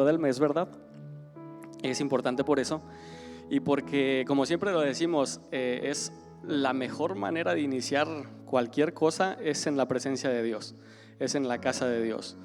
domingo del mes, ¿verdad? Es importante por eso y porque, como siempre lo decimos, es la mejor manera de iniciar cualquier cosa es en la presencia de Dios, es en la casa de Dios.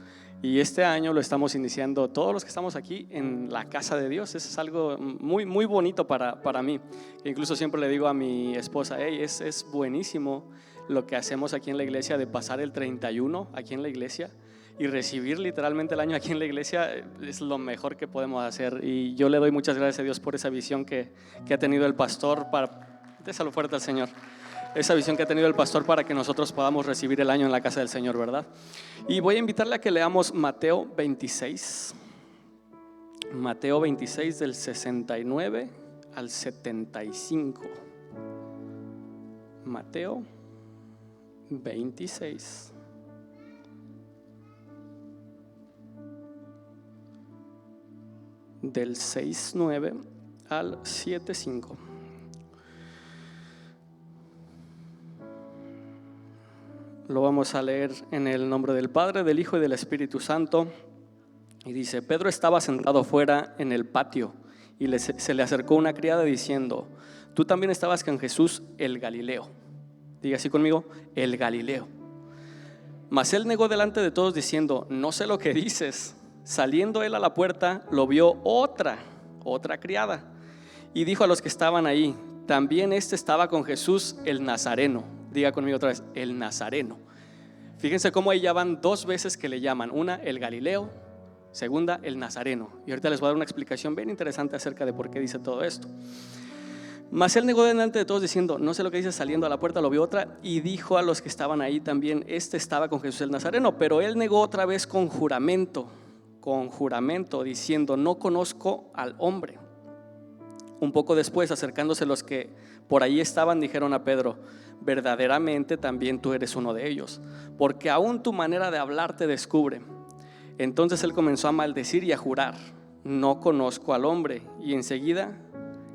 Y este año lo estamos iniciando todos los que estamos aquí en la casa de Dios. Eso es algo muy, muy bonito para mí. Incluso siempre le digo a mi esposa, hey, es buenísimo lo que hacemos aquí en la iglesia de pasar el 31 aquí en la iglesia y recibir literalmente el año aquí en la iglesia. Es lo mejor que podemos hacer. Y yo le doy muchas gracias a Dios por esa visión que ha tenido el pastor. Déselo fuerte al Señor. Esa visión que ha tenido el pastor para que nosotros podamos recibir el año en la casa del Señor, ¿verdad? Y voy a invitarle a que leamos Mateo 26. Mateo 26 del 69 al 75. Mateo 26. Del 6:9 al 7:5. Lo vamos a leer en el nombre del Padre, del Hijo y del Espíritu Santo. Y dice: Pedro estaba sentado fuera en el patio y se le acercó una criada diciendo: tú también estabas con Jesús el Galileo. Diga así conmigo: el Galileo. Mas él negó delante de todos diciendo: no sé lo que dices. Saliendo él a la puerta, lo vio otra criada y dijo a los que estaban ahí: también estaba con Jesús el Nazareno. Diga conmigo otra vez: el Nazareno. Fíjense cómo ahí ya van dos veces que le llaman: una, el Galileo; segunda, el Nazareno. Y ahorita les voy a dar una explicación bien interesante acerca de por qué dice todo esto. Mas él negó delante de todos diciendo: no sé lo que dice. Saliendo a la puerta lo vio otra y dijo a los que estaban ahí también: estaba con Jesús el Nazareno. Pero él negó otra vez con juramento, diciendo: no conozco al hombre. Un poco después, acercándose los que por ahí estaban, dijeron a Pedro: verdaderamente también tú eres uno de ellos, porque aún tu manera de hablar te descubre. Entonces él comenzó a maldecir y a jurar: no conozco al hombre. Y enseguida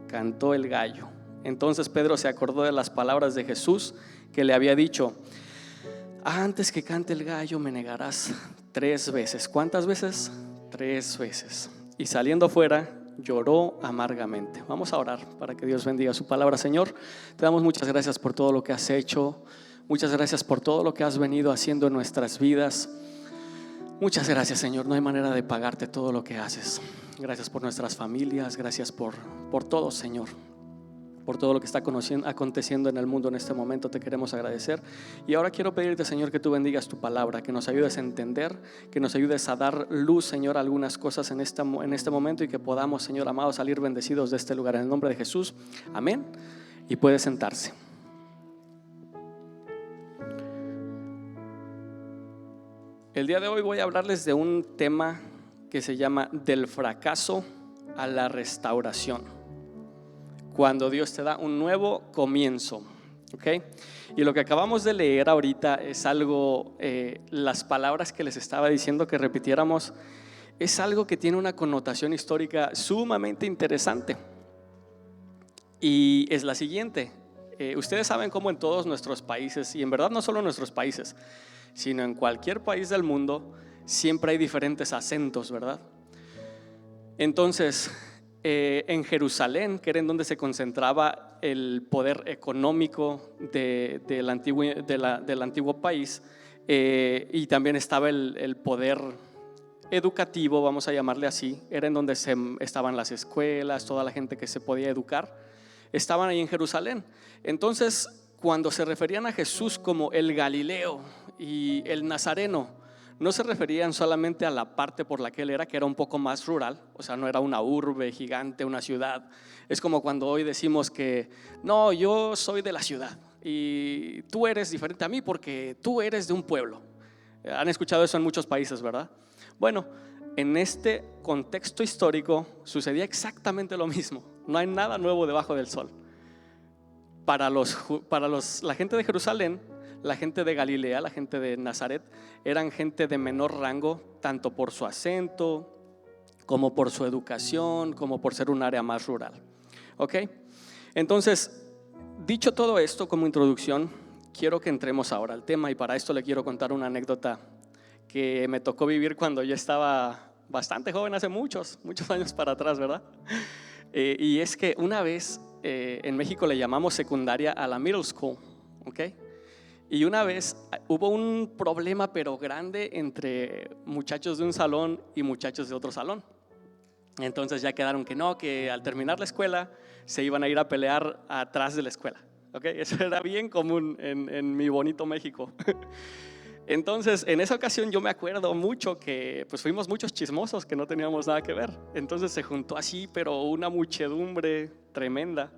cantó el gallo. Entonces Pedro se acordó de las palabras de Jesús, que le había dicho: antes que cante el gallo me negarás 3 veces. ¿Cuántas veces? 3 veces. Y saliendo fuera lloró amargamente. Vamos a orar para que Dios bendiga su palabra. Señor, te damos muchas gracias por todo lo que has hecho. Muchas gracias por todo lo que has venido haciendo en nuestras vidas. Muchas gracias, Señor. No hay manera de pagarte todo lo que haces. Gracias por nuestras familias. Gracias por todo, Señor. Por todo lo que está aconteciendo en el mundo en este momento, te queremos agradecer. Y ahora quiero pedirte, Señor, que tú bendigas tu palabra, que nos ayudes a entender, que nos ayudes a dar luz, Señor, a algunas cosas en este momento, y que podamos, Señor amado, salir bendecidos de este lugar. En el nombre de Jesús, amén. Y puede sentarse. El día de hoy voy a hablarles de un tema que se llama del fracaso a la restauración. Cuando Dios te da un nuevo comienzo, ¿okay? Y lo que acabamos de leer ahorita es algo, las palabras que les estaba diciendo que repitiéramos, es algo que tiene una connotación histórica sumamente interesante. Y es la siguiente: ustedes saben cómo en todos nuestros países, y en verdad no solo en nuestros países, sino en cualquier país del mundo, siempre hay diferentes acentos, ¿verdad? Entonces, en Jerusalén, que era en donde se concentraba el poder económico del antiguo país, y también estaba el poder educativo, vamos a llamarle así, era en donde estaban las escuelas, toda la gente que se podía educar, estaban ahí en Jerusalén. Entonces, cuando se referían a Jesús como el Galileo y el Nazareno, no se referían solamente a la parte por la que él era, que era un poco más rural, o sea, no era una urbe gigante, una ciudad. Es como cuando hoy decimos que no, yo soy de la ciudad y tú eres diferente a mí porque tú eres de un pueblo. Han escuchado eso en muchos países, ¿verdad? Bueno, en este contexto histórico sucedía exactamente lo mismo. No hay nada nuevo debajo del sol. Para la gente de Jerusalén, la gente de Galilea, la gente de Nazaret, eran gente de menor rango, tanto por su acento, como por su educación, como por ser un área más rural. ¿Ok? Entonces, dicho todo esto como introducción, quiero que entremos ahora al tema, y para esto le quiero contar una anécdota que me tocó vivir cuando yo estaba bastante joven, hace muchos años para atrás, ¿verdad? Y es que una vez en México le llamamos secundaria a la middle school, ¿ok? Y una vez hubo un problema pero grande entre muchachos de un salón y muchachos de otro salón. Entonces ya quedaron que no, que al terminar la escuela se iban a ir a pelear atrás de la escuela, ¿ok? Eso era bien común en mi bonito México. Entonces, en esa ocasión yo me acuerdo mucho que pues fuimos muchos chismosos que no teníamos nada que ver. Entonces se juntó así, pero una muchedumbre tremenda.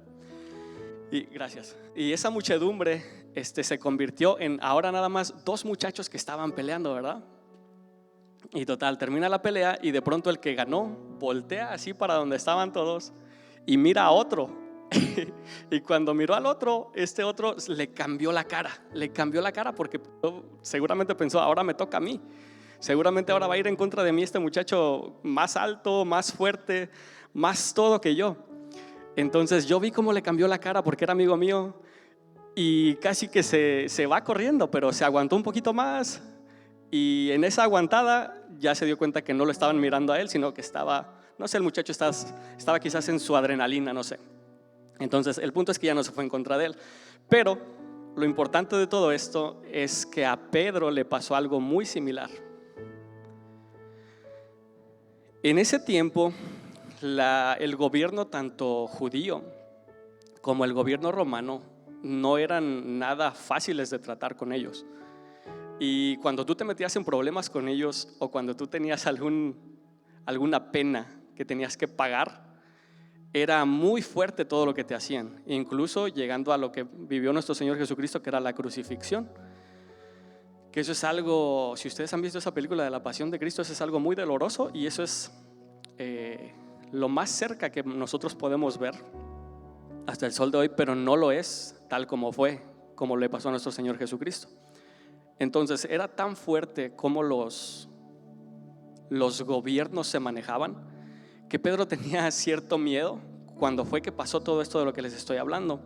Y gracias. Y esa muchedumbre se convirtió en ahora nada más 2 muchachos que estaban peleando, ¿verdad? Y total, termina la pelea y de pronto el que ganó voltea así para donde estaban todos y mira a otro. Y cuando miró al otro, este otro le cambió la cara porque seguramente pensó, ahora me toca a mí, seguramente ahora va a ir en contra de mí este muchacho más alto, más fuerte, más todo que yo. Entonces yo vi cómo le cambió la cara porque era amigo mío y casi que se va corriendo, pero se aguantó un poquito más y en esa aguantada ya se dio cuenta que no lo estaban mirando a él, sino que estaba, no sé, el muchacho estaba quizás en su adrenalina, no sé. Entonces el punto es que ya no se fue en contra de él. Pero lo importante de todo esto es que a Pedro le pasó algo muy similar. En ese tiempo el gobierno tanto judío como el gobierno romano no eran nada fáciles de tratar con ellos. Y cuando tú te metías en problemas con ellos o cuando tú tenías alguna pena que tenías que pagar, era muy fuerte todo lo que te hacían, incluso llegando a lo que vivió nuestro Señor Jesucristo, que era la crucifixión. Que eso es algo, si ustedes han visto esa película de la Pasión de Cristo, eso es algo muy doloroso y eso es lo más cerca que nosotros podemos ver hasta el sol de hoy, pero no lo es tal como le pasó a nuestro Señor Jesucristo. Entonces era tan fuerte como los gobiernos se manejaban, que Pedro tenía cierto miedo cuando fue que pasó todo esto de lo que les estoy hablando.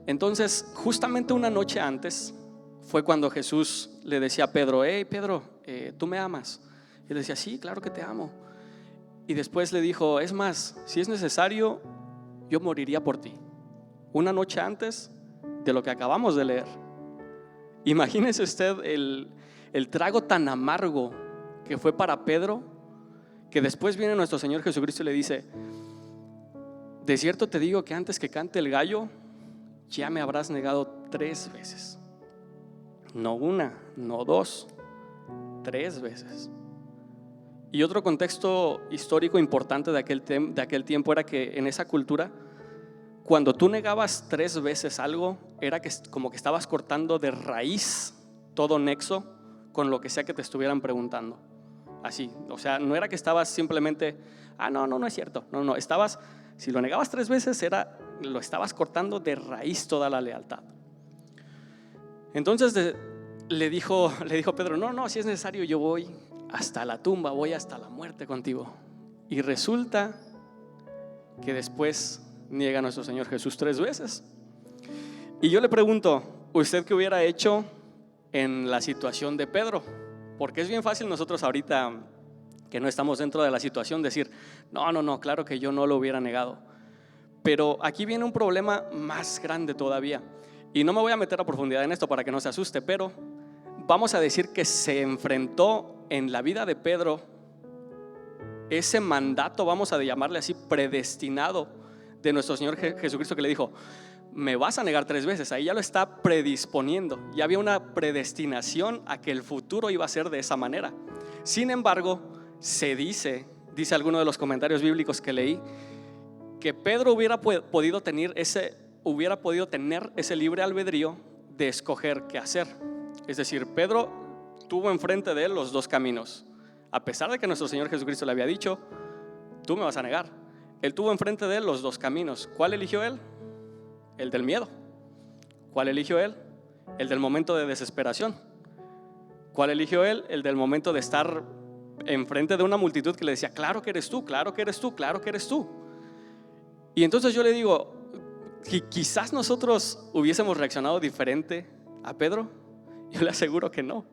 Entonces, justamente una noche antes fue cuando Jesús le decía a Pedro: hey Pedro, ¿tú me amas? Y él decía: sí, claro que te amo. Y después le dijo: es más, si es necesario, yo moriría por ti. Una noche antes de lo que acabamos de leer. Imagínese usted el trago tan amargo que fue para Pedro, que después viene nuestro Señor Jesucristo y le dice: de cierto te digo que antes que cante el gallo, ya me habrás negado 3 veces. No una, no 2, 3 veces. Y otro contexto histórico importante de aquel tiempo era que en esa cultura, cuando tú negabas 3 veces algo, era como que estabas cortando de raíz todo nexo con lo que sea que te estuvieran preguntando. Así, o sea, no era que estabas simplemente, no es cierto. No, si lo negabas 3 veces, lo estabas cortando de raíz toda la lealtad. Entonces le dijo Pedro: no, si es necesario, yo voy hasta la tumba, voy hasta la muerte contigo. Y resulta que después niega a nuestro Señor Jesús 3 veces. Y yo le pregunto: ¿usted qué hubiera hecho en la situación de Pedro? Porque es bien fácil nosotros ahorita que no estamos dentro de la situación decir: no, claro que yo no lo hubiera negado. Pero aquí viene un problema más grande todavía. Y no me voy a meter a profundidad en esto para que no se asuste, pero vamos a decir que se enfrentó en la vida de Pedro ese mandato, vamos a llamarle así, predestinado de nuestro Señor Jesucristo, que le dijo: me vas a negar 3 veces. Ahí ya lo está predisponiendo. Ya había una predestinación a que el futuro iba a ser de esa manera. Sin embargo, se dice alguno de los comentarios bíblicos que leí, que Pedro hubiera podido tener ese libre albedrío de escoger qué hacer. Es decir, Pedro tuvo enfrente de él los 2 caminos. A pesar de que nuestro Señor Jesucristo le había dicho: tú me vas a negar, él tuvo enfrente de él los 2 caminos. ¿Cuál eligió él? El del miedo. ¿Cuál eligió él? El del momento de desesperación. ¿Cuál eligió él? El del momento de estar enfrente de una multitud que le decía: claro que eres tú, claro que eres tú, claro que eres tú. Y entonces yo le digo, quizás nosotros hubiésemos reaccionado diferente a Pedro. Yo le aseguro que no.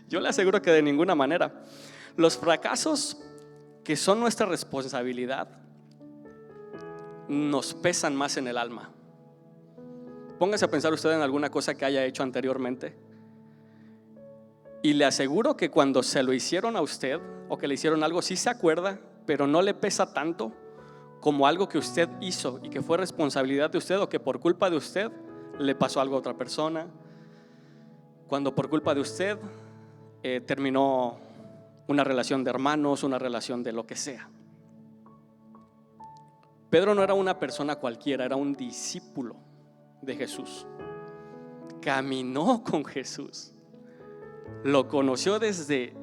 Yo le aseguro que de ninguna manera. Los fracasos que son nuestra responsabilidad nos pesan más en el alma. Póngase a pensar usted en alguna cosa que haya hecho anteriormente y le aseguro que cuando se lo hicieron a usted o que le hicieron algo, sí se acuerda, pero no le pesa tanto como algo que usted hizo y que fue responsabilidad de usted, o que por culpa de usted le pasó algo a otra persona, cuando por culpa de usted terminó una relación de hermanos, una relación de lo que sea. Pedro no era una persona cualquiera, era un discípulo de Jesús. Caminó con Jesús, lo conoció desde,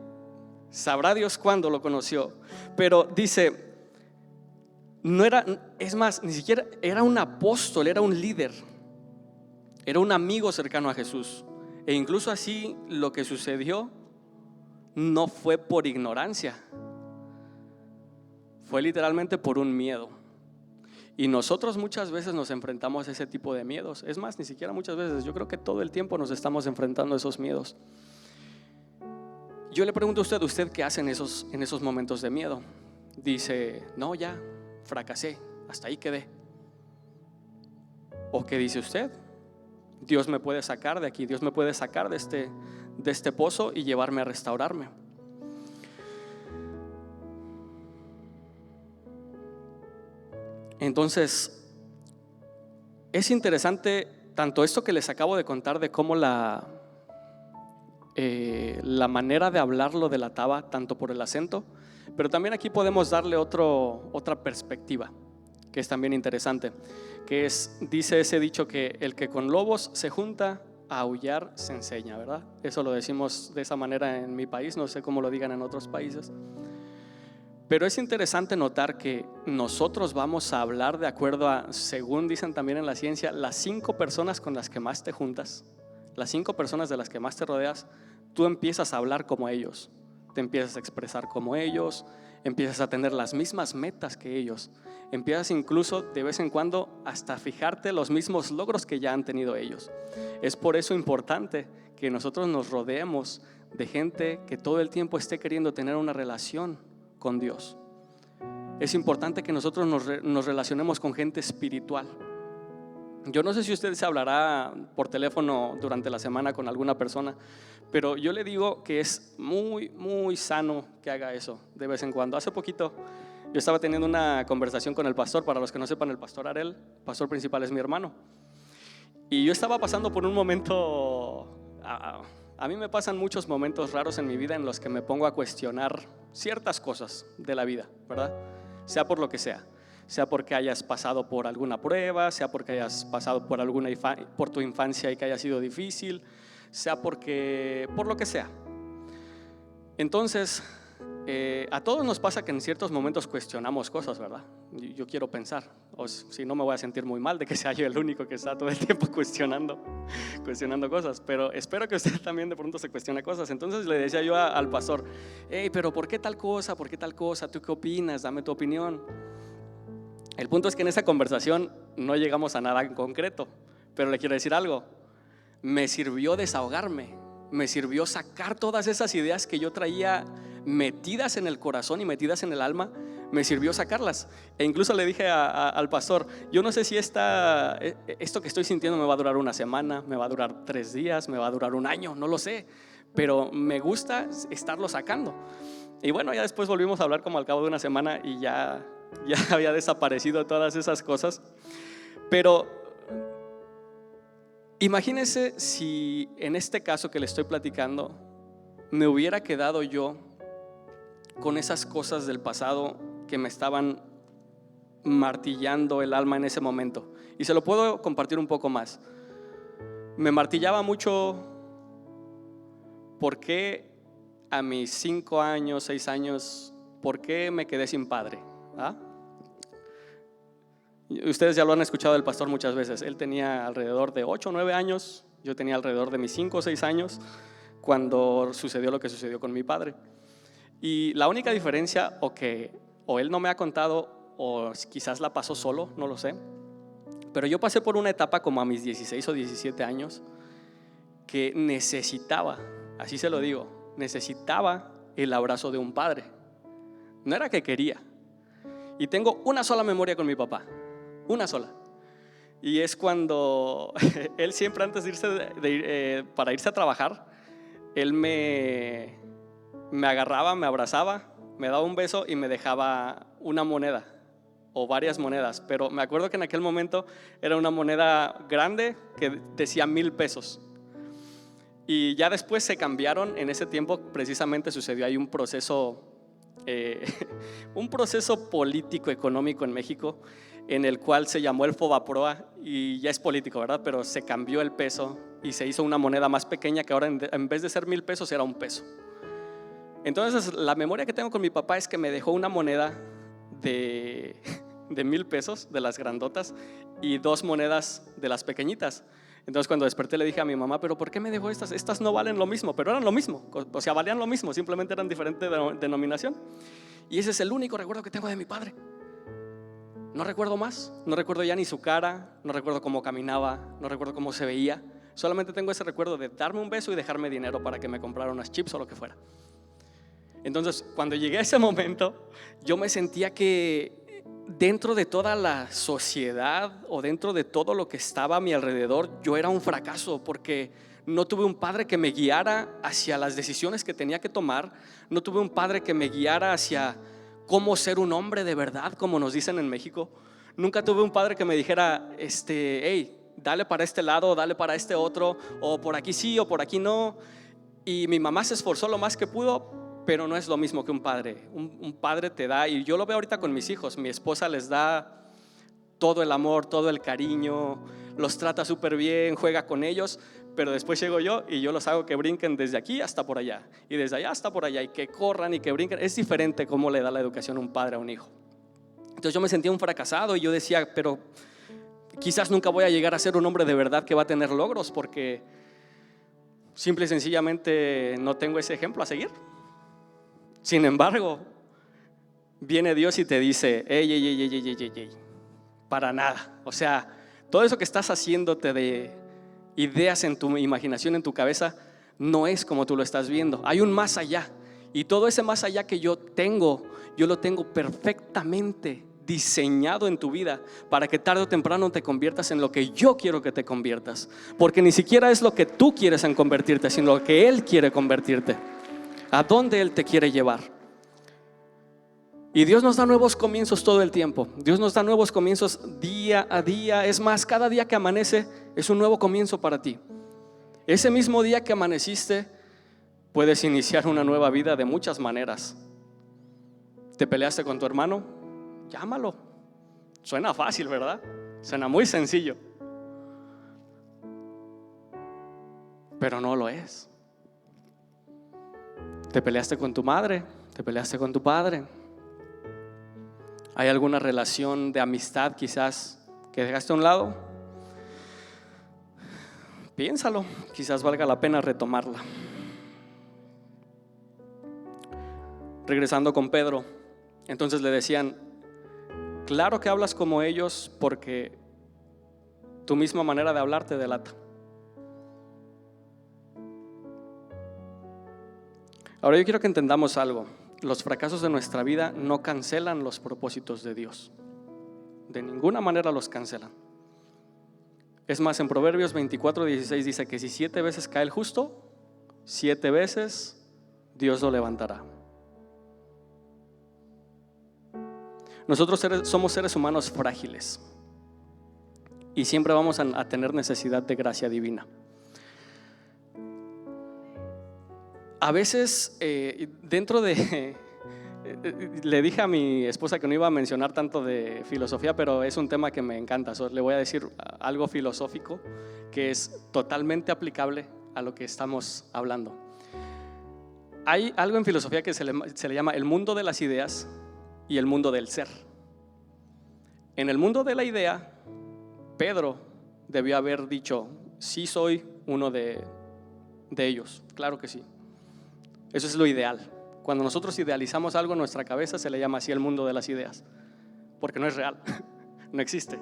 sabrá Dios cuándo lo conoció, pero dice, no era, es más, ni siquiera era un apóstol, era un líder, era un amigo cercano a Jesús. E incluso así lo que sucedió no fue por ignorancia, fue literalmente por un miedo. Y nosotros muchas veces nos enfrentamos a ese tipo de miedos. Es más, ni siquiera muchas veces, yo creo que todo el tiempo nos estamos enfrentando a esos miedos. Yo le pregunto a ¿usted qué hace en esos momentos de miedo? Dice, no, ya fracasé, hasta ahí quedé. ¿O qué dice usted? Dios me puede sacar de aquí, Dios me puede sacar de este pozo y llevarme a restaurarme. Entonces, es interesante tanto esto que les acabo de contar de cómo la manera de hablarlo delataba tanto por el acento, pero también aquí podemos darle otra perspectiva que es también interesante, que es, dice ese dicho que el que con lobos se junta, a aullar se enseña, ¿verdad? Eso lo decimos de esa manera en mi país, no sé cómo lo digan en otros países. Pero es interesante notar que nosotros vamos a hablar de acuerdo a, según dicen también en la ciencia, las 5 personas con las que más te juntas, las 5 personas de las que más te rodeas, tú empiezas a hablar como ellos, te empiezas a expresar como ellos, empiezas a tener las mismas metas que ellos, empiezas incluso de vez en cuando hasta fijarte los mismos logros que ya han tenido ellos. Es por eso importante que nosotros nos rodeemos de gente que todo el tiempo esté queriendo tener una relación con Dios. Es importante que nosotros nos relacionemos con gente espiritual. Yo no sé si usted se hablará por teléfono durante la semana con alguna persona, pero yo le digo que es muy, muy sano que haga eso de vez en cuando. Hace poquito yo estaba teniendo una conversación con el pastor. Para los que no sepan, el pastor Arel, el pastor principal, es mi hermano. Y yo estaba pasando por un momento, a mí me pasan muchos momentos raros en mi vida en los que me pongo a cuestionar ciertas cosas de la vida, ¿verdad? Sea por lo que sea porque hayas pasado por alguna prueba, sea porque hayas pasado por tu infancia y que haya sido difícil, sea por lo que sea. Entonces, a todos nos pasa que en ciertos momentos cuestionamos cosas, ¿verdad? Yo quiero pensar, o si no me voy a sentir muy mal de que sea yo el único que está todo el tiempo cuestionando cosas, pero espero que usted también de pronto se cuestione cosas. Entonces le decía yo al pastor, hey, pero ¿por qué tal cosa? ¿Por qué tal cosa? ¿Tú qué opinas? Dame tu opinión. El punto es que en esa conversación no llegamos a nada en concreto, pero le quiero decir algo, me sirvió desahogarme, me sirvió sacar todas esas ideas que yo traía metidas en el corazón y metidas en el alma, me sirvió sacarlas. E incluso le dije al pastor, yo no sé si esto que estoy sintiendo me va a durar una semana, me va a durar 3 días, me va a durar un año, no lo sé, pero me gusta estarlo sacando. Y bueno, ya después volvimos a hablar como al cabo de una semana y ya había desaparecido todas esas cosas. Pero imagínese si en este caso que le estoy platicando me hubiera quedado yo con esas cosas del pasado que me estaban martillando el alma en ese momento. Y se lo puedo compartir un poco más. Me martillaba mucho por qué a mis 5 años, 6 años, por qué me quedé sin padre. ¿Ah? Ustedes ya lo han escuchado del pastor muchas veces. Él tenía alrededor de 8 o 9 años, yo tenía alrededor de mis 5 o 6 años cuando sucedió lo que sucedió con mi padre. Y la única diferencia, o él no me ha contado, o quizás la pasó solo, no lo sé, pero yo pasé por una etapa como a mis 16 o 17 años que necesitaba, así se lo digo, necesitaba el abrazo de un padre, no era que quería. Y tengo una sola memoria con mi papá, una sola. Y es cuando él siempre antes de irse para irse a trabajar, él me agarraba, me abrazaba, me daba un beso y me dejaba una moneda o varias monedas. Pero me acuerdo que en aquel momento era una moneda grande que decía 1,000 pesos. Y ya después se cambiaron. En ese tiempo precisamente sucedió ahí un proceso político económico en México, en el cual se llamó el Fobaproa, y ya es político, ¿verdad? Pero se cambió el peso y se hizo una moneda más pequeña que ahora en vez de ser 1,000 pesos era 1 peso. Entonces la memoria que tengo con mi papá es que me dejó una moneda de 1,000 pesos, de las grandotas, y 2 monedas de las pequeñitas. Entonces cuando desperté le dije a mi mamá, pero ¿por qué me dejó estas? Estas no valen lo mismo, pero eran lo mismo, o sea, valían lo mismo, simplemente eran diferente denominación. Y ese es el único recuerdo que tengo de mi padre. No recuerdo más, no recuerdo ya ni su cara, no recuerdo cómo caminaba, no recuerdo cómo se veía. Solamente tengo ese recuerdo de darme un beso y dejarme dinero para que me comprara unas chips o lo que fuera. Entonces cuando llegué a ese momento, yo me sentía que dentro de toda la sociedad o dentro de todo lo que estaba a mi alrededor, yo era un fracaso porque no tuve un padre que me guiara hacia las decisiones que tenía que tomar. No tuve un padre que me guiara hacia cómo ser un hombre de verdad, como nos dicen en México. Nunca tuve un padre que me dijera, hey, dale para este lado, dale para este otro, o por aquí sí o por aquí no. Y mi mamá se esforzó lo más que pudo, pero no es lo mismo que un padre. Un padre te da, y yo lo veo ahorita con mis hijos. Mi esposa les da todo el amor, todo el cariño, los trata súper bien, juega con ellos, pero después llego yo y yo los hago que brinquen desde aquí hasta por allá, y desde allá hasta por allá, y que corran y que brinquen. Es diferente cómo le da la educación un padre a un hijo. Entonces yo me sentía un fracasado y yo decía, pero quizás nunca voy a llegar a ser un hombre de verdad que va a tener logros, porque simple y sencillamente no tengo ese ejemplo a seguir. Sin embargo, viene Dios y te dice, ey, para nada. O sea, todo eso que estás haciéndote de ideas en tu imaginación, en tu cabeza, no es como tú lo estás viendo. Hay un más allá, y todo ese más allá que yo lo tengo perfectamente diseñado en tu vida para que tarde o temprano te conviertas en lo que yo quiero que te conviertas, porque ni siquiera es lo que tú quieres en convertirte, sino lo que Él quiere convertirte, a dónde Él te quiere llevar. Y Dios nos da nuevos comienzos todo el tiempo. Dios nos da nuevos comienzos día a día. Es más, cada día que amanece es un nuevo comienzo para ti. Ese mismo día que amaneciste, puedes iniciar una nueva vida de muchas maneras. ¿Te peleaste con tu hermano? Llámalo. Suena fácil, ¿verdad? Suena muy sencillo, pero no lo es. ¿Te peleaste con tu madre? ¿Te peleaste con tu padre? ¿Hay alguna relación de amistad quizás que dejaste a un lado? Piénsalo, quizás valga la pena retomarla. Regresando con Pedro, entonces le decían, claro que hablas como ellos porque tu misma manera de hablar te delata. Ahora yo quiero que entendamos algo. Los fracasos de nuestra vida no cancelan los propósitos de Dios. De ninguna manera los cancelan. Es más, en Proverbios 24:16 dice que si 7 veces cae el justo, 7 veces Dios lo levantará. Nosotros somos seres humanos frágiles y siempre vamos a tener necesidad de gracia divina. A veces le dije a mi esposa que no iba a mencionar tanto de filosofía, pero es un tema que me encanta. Le voy a decir algo filosófico que es totalmente aplicable a lo que estamos hablando. Hay algo en filosofía que se le llama el mundo de las ideas y el mundo del ser. En el mundo de la idea, Pedro debió haber dicho, sí soy uno de ellos, claro que sí. Eso es lo ideal. Cuando nosotros idealizamos algo en nuestra cabeza, se le llama así el mundo de las ideas, porque no es real, no existe.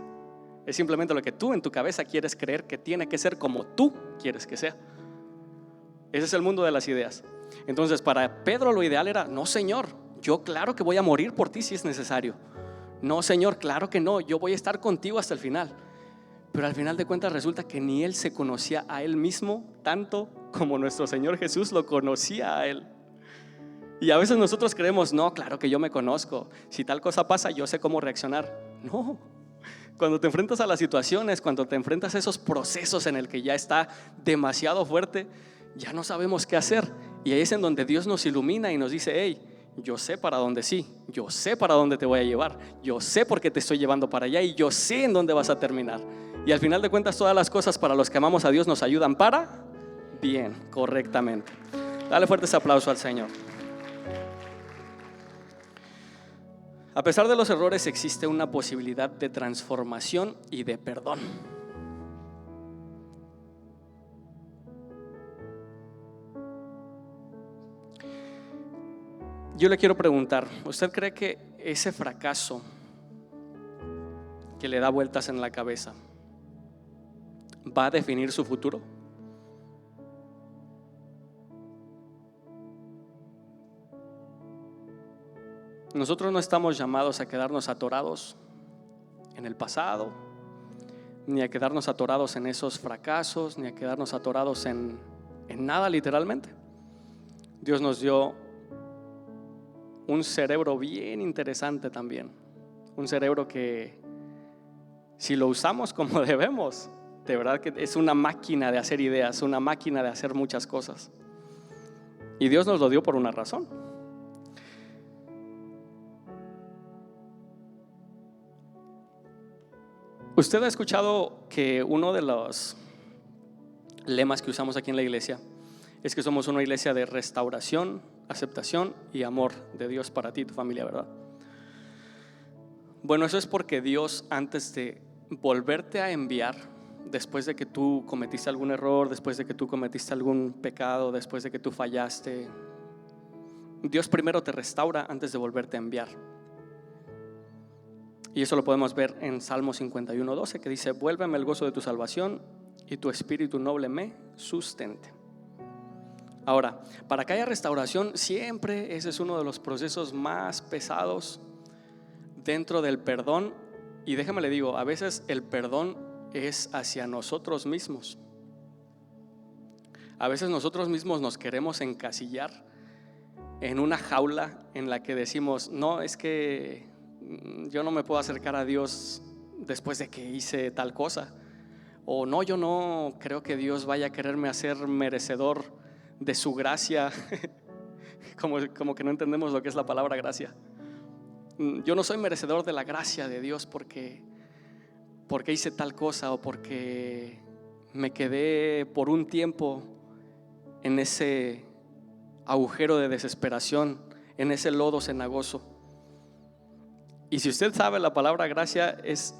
Es simplemente lo que tú en tu cabeza quieres creer que tiene que ser como tú quieres que sea. Ese es el mundo de las ideas. Entonces para Pedro lo ideal era, no Señor, yo claro que voy a morir por ti si es necesario. No, Señor, claro que no, yo voy a estar contigo hasta el final. Pero al final de cuentas resulta que ni él se conocía a él mismo tanto como nuestro Señor Jesús lo conocía a él. Y a veces nosotros creemos, no, claro que yo me conozco, si tal cosa pasa yo sé cómo reaccionar. No, cuando te enfrentas a las situaciones, cuando te enfrentas a esos procesos en el que ya está demasiado fuerte, ya no sabemos qué hacer. Y ahí es en donde Dios nos ilumina y nos dice, hey, yo sé para dónde sí, yo sé para dónde te voy a llevar, yo sé por qué te estoy llevando para allá y yo sé en dónde vas a terminar. Y al final de cuentas todas las cosas para los que amamos a Dios nos ayudan para bien, correctamente. Dale fuerte ese aplauso al Señor. A pesar de los errores existe una posibilidad de transformación y de perdón. Yo le quiero preguntar, ¿usted cree que ese fracaso que le da vueltas en la cabeza va a definir su futuro? Nosotros no estamos llamados a quedarnos atorados en el pasado, ni a quedarnos atorados en esos fracasos, ni a quedarnos atorados en nada literalmente. Dios nos dio un cerebro bien interesante también, un cerebro que si lo usamos como debemos, de verdad que es una máquina de hacer ideas, una máquina de hacer muchas cosas. Y Dios nos lo dio por una razón. Usted ha escuchado que uno de los lemas que usamos aquí en la iglesia es que somos una iglesia de restauración, aceptación y amor de Dios para ti y tu familia, ¿verdad? Bueno, eso es porque Dios, antes de volverte a enviar, después de que tú cometiste algún error, después de que tú cometiste algún pecado, después de que tú fallaste, Dios primero te restaura antes de volverte a enviar. Y eso lo podemos ver en Salmo 51:12, que dice: vuélveme el gozo de tu salvación y tu espíritu noble me sustente. Ahora, para que haya restauración, siempre ese es uno de los procesos más pesados dentro del perdón. Y déjame le digo, a veces el perdón es hacia nosotros mismos. A veces nosotros mismos nos queremos encasillar en una jaula en la que decimos, no, es que yo no me puedo acercar a Dios después de que hice tal cosa, o no, yo no creo que Dios vaya a quererme hacer merecedor de su gracia. como que no entendemos lo que es la palabra gracia. Yo no soy merecedor de la gracia de Dios porque hice tal cosa, o porque me quedé por un tiempo en ese agujero de desesperación, en ese lodo cenagoso. Y si usted sabe, la palabra gracia es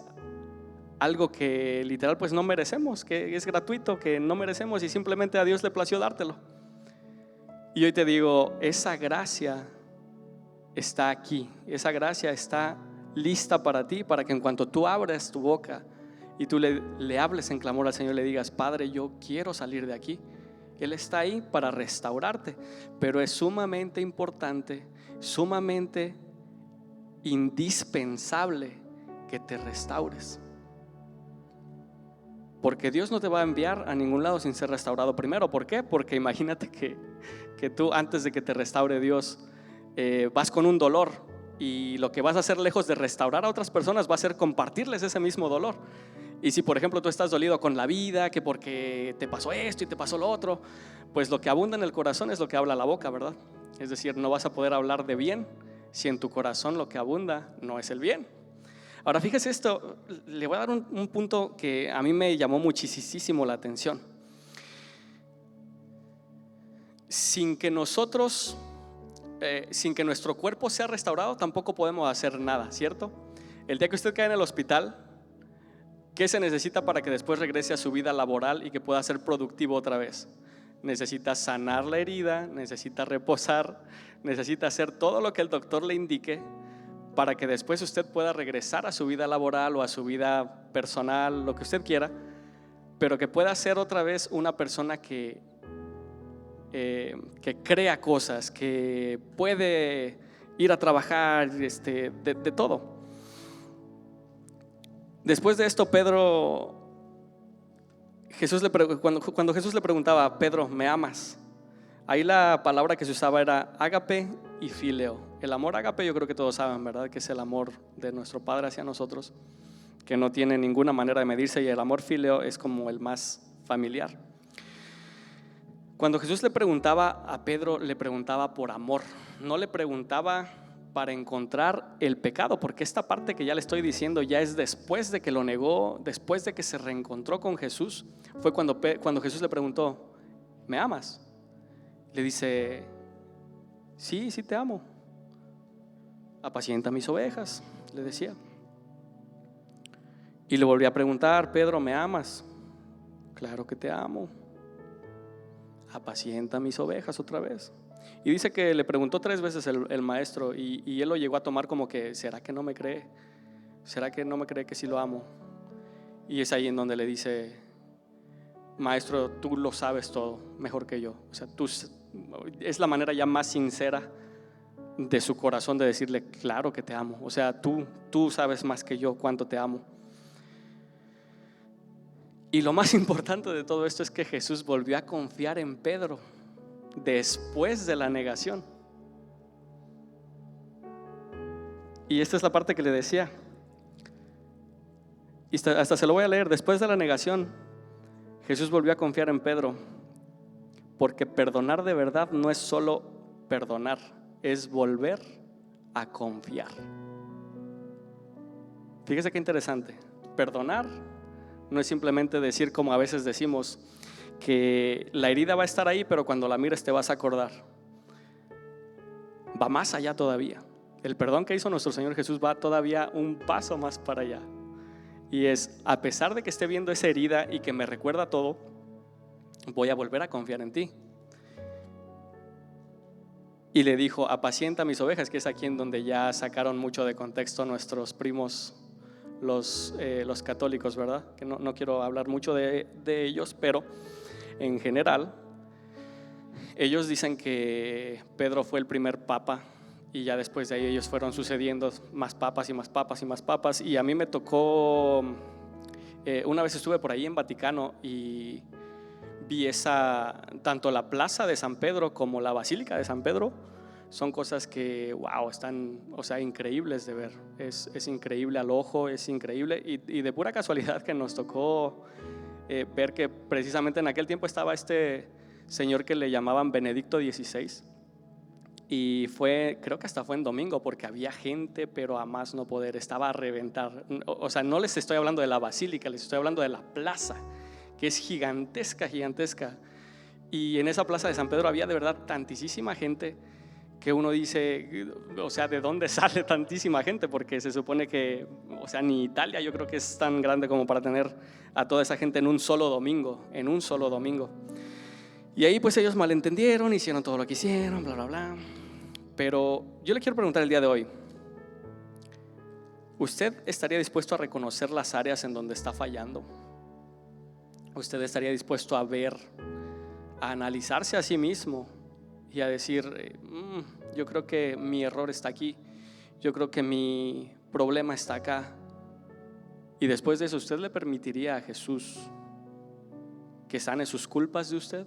algo que literal pues no merecemos, que es gratuito, que no merecemos y simplemente a Dios le plació dártelo. Y hoy te digo, esa gracia está aquí, esa gracia está lista para ti, para que en cuanto tú abras tu boca y tú le hables en clamor al Señor, le digas: Padre, yo quiero salir de aquí. Él está ahí para restaurarte, pero es sumamente importante, sumamente indispensable que te restaures, porque Dios no te va a enviar a ningún lado sin ser restaurado primero. ¿Por qué? Porque imagínate que tú, antes de que te restaure Dios, vas con un dolor, y lo que vas a hacer, lejos de restaurar a otras personas, va a ser compartirles ese mismo dolor. Y si por ejemplo tú estás dolido con la vida, que porque te pasó esto y te pasó lo otro, pues lo que abunda en el corazón es lo que habla la boca, ¿verdad? Es decir, no vas a poder hablar de bien si en tu corazón lo que abunda no es el bien. Ahora fíjese esto, le voy a dar un punto que a mí me llamó muchísimo la atención. Sin que nosotros, sin que nuestro cuerpo sea restaurado, tampoco podemos hacer nada, ¿cierto? El día que usted cae en el hospital, ¿qué se necesita para que después regrese a su vida laboral y que pueda ser productivo otra vez? Necesita sanar la herida, necesita reposar, necesita hacer todo lo que el doctor le indique para que después usted pueda regresar a su vida laboral o a su vida personal, lo que usted quiera, pero que pueda ser otra vez una persona que crea cosas, que puede ir a trabajar, de todo. Después de esto, cuando Jesús le preguntaba, Pedro, ¿me amas? Ahí la palabra que se usaba era ágape y fileo. El amor ágape yo creo que todos saben, ¿verdad? Que es el amor de nuestro Padre hacia nosotros, que no tiene ninguna manera de medirse, y el amor fileo es como el más familiar. Cuando Jesús le preguntaba a Pedro, le preguntaba por amor, no le preguntaba para encontrar el pecado, porque esta parte que ya le estoy diciendo ya es después de que lo negó, después de que se reencontró con Jesús. Fue cuando Jesús le preguntó, ¿me amas? Le dice, sí, sí te amo. Apacienta mis ovejas, le decía. Y le volví a preguntar, Pedro, ¿me amas? Claro que te amo. Apacienta mis ovejas otra vez. Y dice que le preguntó 3 veces el maestro, y él lo llegó a tomar como que, ¿será que no me cree? ¿Será que no me cree que sí lo amo? Y es ahí en donde le dice, maestro, tú lo sabes todo mejor que yo. O sea, es la manera ya más sincera de su corazón de decirle, claro que te amo. O sea, tú sabes más que yo cuánto te amo. Y lo más importante de todo esto es que Jesús volvió a confiar en Pedro después de la negación. Y esta es la parte que le decía, y hasta se lo voy a leer. Después de la negación, Jesús volvió a confiar en Pedro, porque perdonar de verdad no es solo perdonar, es volver a confiar. Fíjese qué interesante. Perdonar no es simplemente decir, como a veces decimos, que la herida va a estar ahí, pero cuando la mires te vas a acordar. Va más allá todavía. El perdón que hizo nuestro Señor Jesús va todavía un paso más para allá. Y es, a pesar de que esté viendo esa herida y que me recuerda todo, voy a volver a confiar en ti. Y le dijo, apacienta mis ovejas, que es aquí en donde ya sacaron mucho de contexto nuestros primos, los católicos, ¿verdad? Que no quiero hablar mucho de ellos, pero en general ellos dicen que Pedro fue el primer papa, y ya después de ahí ellos fueron sucediendo más papas y más papas y más papas. Y a mí me tocó, una vez estuve por ahí en Vaticano y vi tanto la plaza de San Pedro como la basílica de San Pedro. Son cosas que, wow, están, o sea, increíbles de ver. Es increíble al ojo, es increíble. Y de pura casualidad que nos tocó ver que precisamente en aquel tiempo estaba este señor que le llamaban Benedicto XVI. Y creo que hasta fue en domingo, porque había gente, pero a más no poder, estaba a reventar. O sea, no les estoy hablando de la basílica, les estoy hablando de la plaza, que es gigantesca, gigantesca. Y en esa plaza de San Pedro había de verdad tantísima gente que uno dice, o sea, ¿de dónde sale tantísima gente? Porque se supone que, o sea, ni Italia yo creo que es tan grande como para tener a toda esa gente en un solo domingo, Y ahí pues ellos malentendieron, hicieron todo lo que hicieron, bla, bla, bla. Pero yo le quiero preguntar el día de hoy, ¿usted estaría dispuesto a reconocer las áreas en donde está fallando? ¿Usted estaría dispuesto a ver, a analizarse a sí mismo y a decir, yo creo que mi error está aquí, yo creo que mi problema está acá? Y después de eso, ¿usted le permitiría a Jesús que sane sus culpas de usted?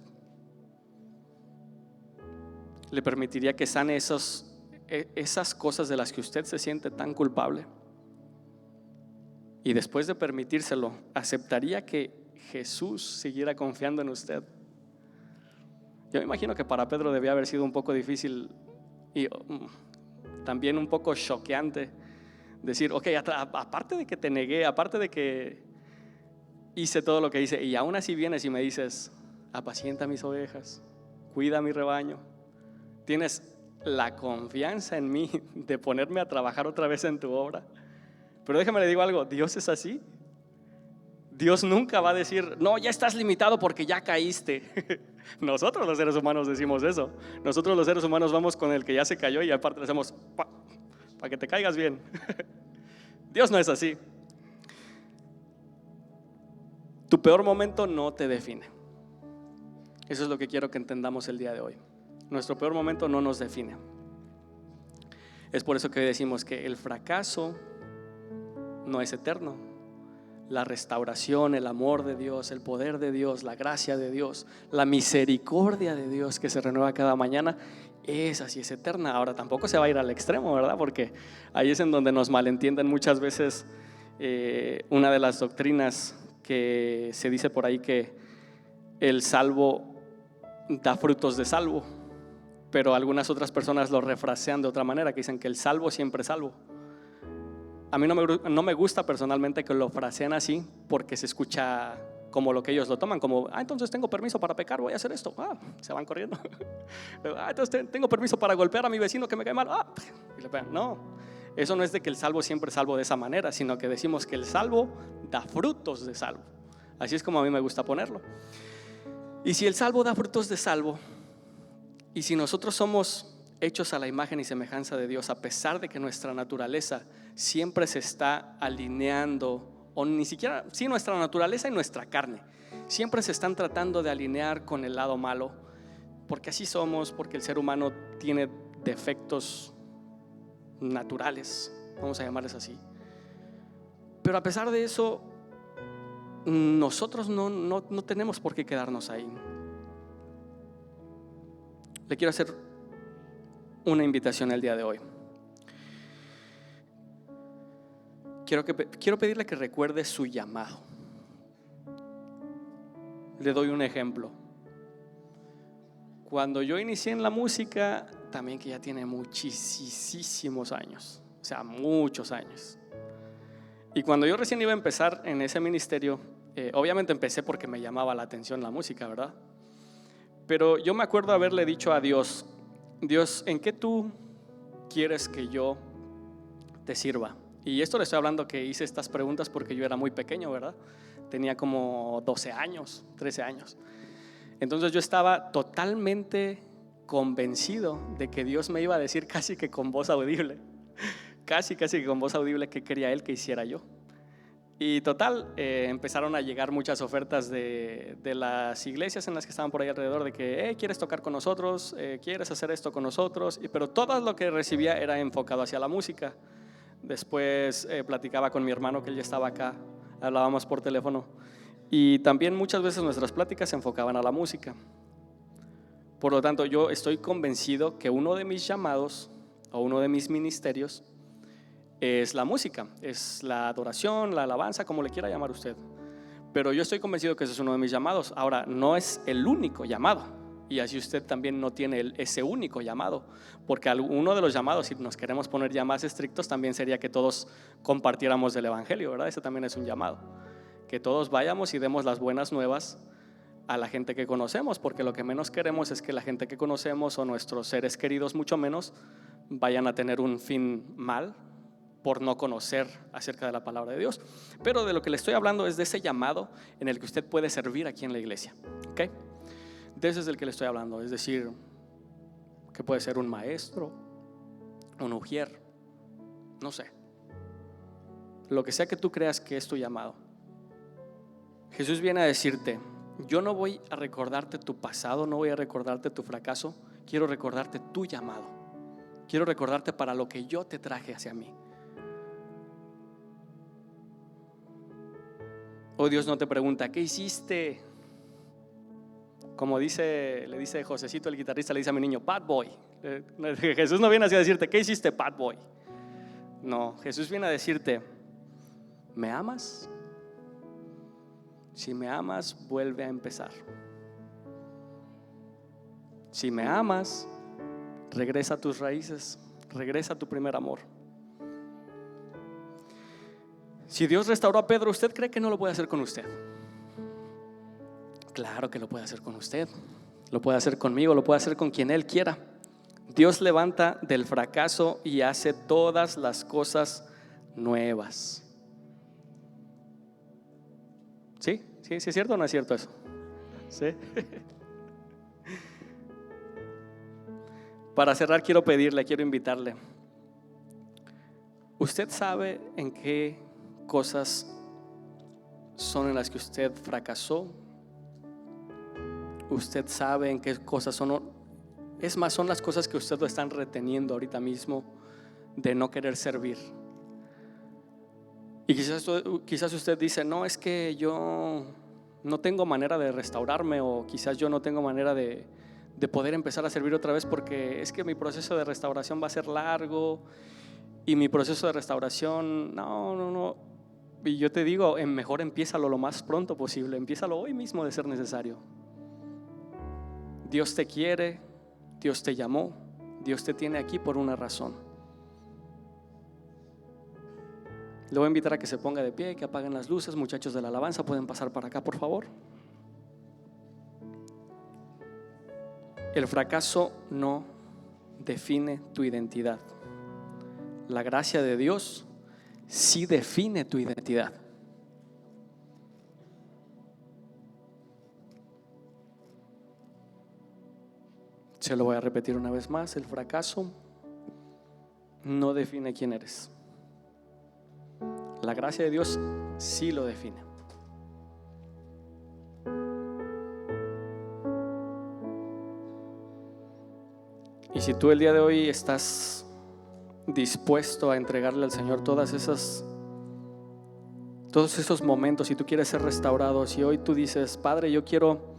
¿Le permitiría que sane esas cosas de las que usted se siente tan culpable? Y después de permitírselo, ¿aceptaría que Jesús siguiera confiando en usted? Yo me imagino que para Pedro debía haber sido un poco difícil y también un poco choqueante decir, ok, aparte de que te negué, aparte de que hice todo lo que hice, y aún así vienes y me dices, apacienta mis ovejas, cuida mi rebaño, tienes la confianza en mí de ponerme a trabajar otra vez en tu obra. Pero déjame le digo algo, Dios es así. Dios nunca va a decir, no, ya estás limitado porque ya caíste. Nosotros los seres humanos decimos eso. Nosotros los seres humanos vamos con el que ya se cayó y aparte le hacemos para que te caigas bien. Dios no es así. Tu peor momento no te define. Eso es lo que quiero que entendamos el día de hoy. Nuestro peor momento no nos define. Es por eso que decimos que el fracaso no es eterno. La restauración, el amor de Dios, el poder de Dios, la gracia de Dios, la misericordia de Dios que se renueva cada mañana, esa sí es eterna. Ahora tampoco se va a ir al extremo, ¿verdad? Porque ahí es en donde nos malentienden muchas veces. Una de las doctrinas que se dice por ahí, que el salvo da frutos de salvo, pero algunas otras personas lo refrasean de otra manera, que dicen que el salvo siempre es salvo. A mí no me gusta personalmente que lo fraseen así, porque se escucha como lo que ellos lo toman, como entonces tengo permiso para pecar, voy a hacer esto, se van corriendo. Entonces tengo permiso para golpear a mi vecino que me cae mal, y le pegan. No, eso no es de que el salvo siempre es salvo de esa manera, sino que decimos que el salvo da frutos de salvo. Así es como a mí me gusta ponerlo. Y si el salvo da frutos de salvo, y si nosotros somos hechos a la imagen y semejanza de Dios, a pesar de que nuestra naturaleza siempre se está alineando, o ni siquiera, sí, nuestra naturaleza y nuestra carne siempre se están tratando de alinear con el lado malo, porque así somos, porque el ser humano tiene defectos naturales, vamos a llamarles así. Pero a pesar de eso, nosotros no tenemos por qué quedarnos ahí. Le quiero hacer una invitación el día de hoy. Quiero pedirle que recuerde su llamado. Le doy un ejemplo. Cuando yo inicié en la música, también que ya tiene muchísimos años, o sea, muchos años. Y cuando yo recién iba a empezar en ese ministerio, obviamente empecé porque me llamaba la atención la música, ¿verdad? Pero yo me acuerdo haberle dicho a Dios: Dios, ¿en qué tú quieres que yo te sirva? Y esto le estoy hablando que hice estas preguntas porque yo era muy pequeño, ¿verdad? Tenía como 12 años, 13 años. Entonces yo estaba totalmente convencido de que Dios me iba a decir casi que con voz audible, casi que con voz audible, qué quería Él que hiciera yo. Y total, empezaron a llegar muchas ofertas de las iglesias en las que estaban por ahí alrededor, de que ¿quieres tocar con nosotros? ¿Quieres hacer esto con nosotros? Pero todo lo que recibía era enfocado hacia la música. Después platicaba con mi hermano, que él ya estaba acá, hablábamos por teléfono, y también muchas veces nuestras pláticas se enfocaban a la música. Por lo tanto, yo estoy convencido que uno de mis llamados o uno de mis ministerios es la música, es la adoración, la alabanza, como le quiera llamar usted. Pero yo estoy convencido que ese es uno de mis llamados. Ahora, no es el único llamado, y así usted también no tiene ese único llamado, porque uno de los llamados, si nos queremos poner ya más estrictos, también sería que todos compartiéramos el evangelio, ¿verdad? Ese también es un llamado, que todos vayamos y demos las buenas nuevas a la gente que conocemos, porque lo que menos queremos es que la gente que conocemos o nuestros seres queridos, mucho menos, vayan a tener un fin mal por no conocer acerca de la palabra de Dios. Pero de lo que le estoy hablando es de ese llamado en el que usted puede servir aquí en la iglesia, ¿ok? De ese es del que le estoy hablando, es decir, que puede ser un maestro, un ujier, no sé, lo que sea que tú creas que es tu llamado. Jesús viene a decirte: yo no voy a recordarte tu pasado, no voy a recordarte tu fracaso, quiero recordarte tu llamado, quiero recordarte para lo que yo te traje hacia mí. O Dios no te pregunta: ¿qué hiciste? Como le dice Josecito, el guitarrista, le dice a mi niño: bad boy. Jesús no viene así a decirte: ¿qué hiciste, bad boy? No, Jesús viene a decirte: ¿me amas? Si me amas, vuelve a empezar. Si me amas, regresa a tus raíces, regresa a tu primer amor. Si Dios restauró a Pedro, ¿usted cree que no lo puede hacer con usted? Claro que lo puede hacer con usted, lo puede hacer conmigo, lo puede hacer con quien Él quiera. Dios levanta del fracaso y hace todas las cosas nuevas. ¿Sí? ¿Sí es cierto o no es cierto eso? ¿Sí? Para cerrar, quiero invitarle. ¿Usted sabe en qué cosas son en las que usted fracasó? ¿Usted sabe en qué cosas son? Es más, son las cosas que usted lo están reteniendo ahorita mismo de no querer servir. Y quizás usted dice, no, es que yo no tengo manera de restaurarme, o quizás yo no tengo manera de poder empezar a servir otra vez, porque es que mi proceso de restauración va a ser largo y mi proceso de restauración, no. Y yo te digo, mejor empiézalo lo más pronto posible, empiézalo hoy mismo de ser necesario. Dios te quiere, Dios te llamó, Dios te tiene aquí por una razón. Le voy a invitar a que se ponga de pie, que apaguen las luces. Muchachos de la alabanza, pueden pasar para acá, por favor. El fracaso no define tu identidad. La gracia de Dios sí define tu identidad. Se lo voy a repetir una vez más: el fracaso no define quién eres. La gracia de Dios sí lo define. Y si tú el día de hoy estás dispuesto a entregarle al Señor todos esos momentos, si tú quieres ser restaurado, si hoy tú dices, Padre, yo quiero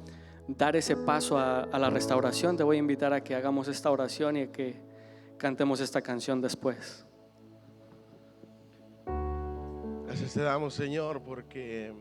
dar ese paso a la restauración, te voy a invitar a que hagamos esta oración y a que cantemos esta canción después. Gracias te damos, Señor, porque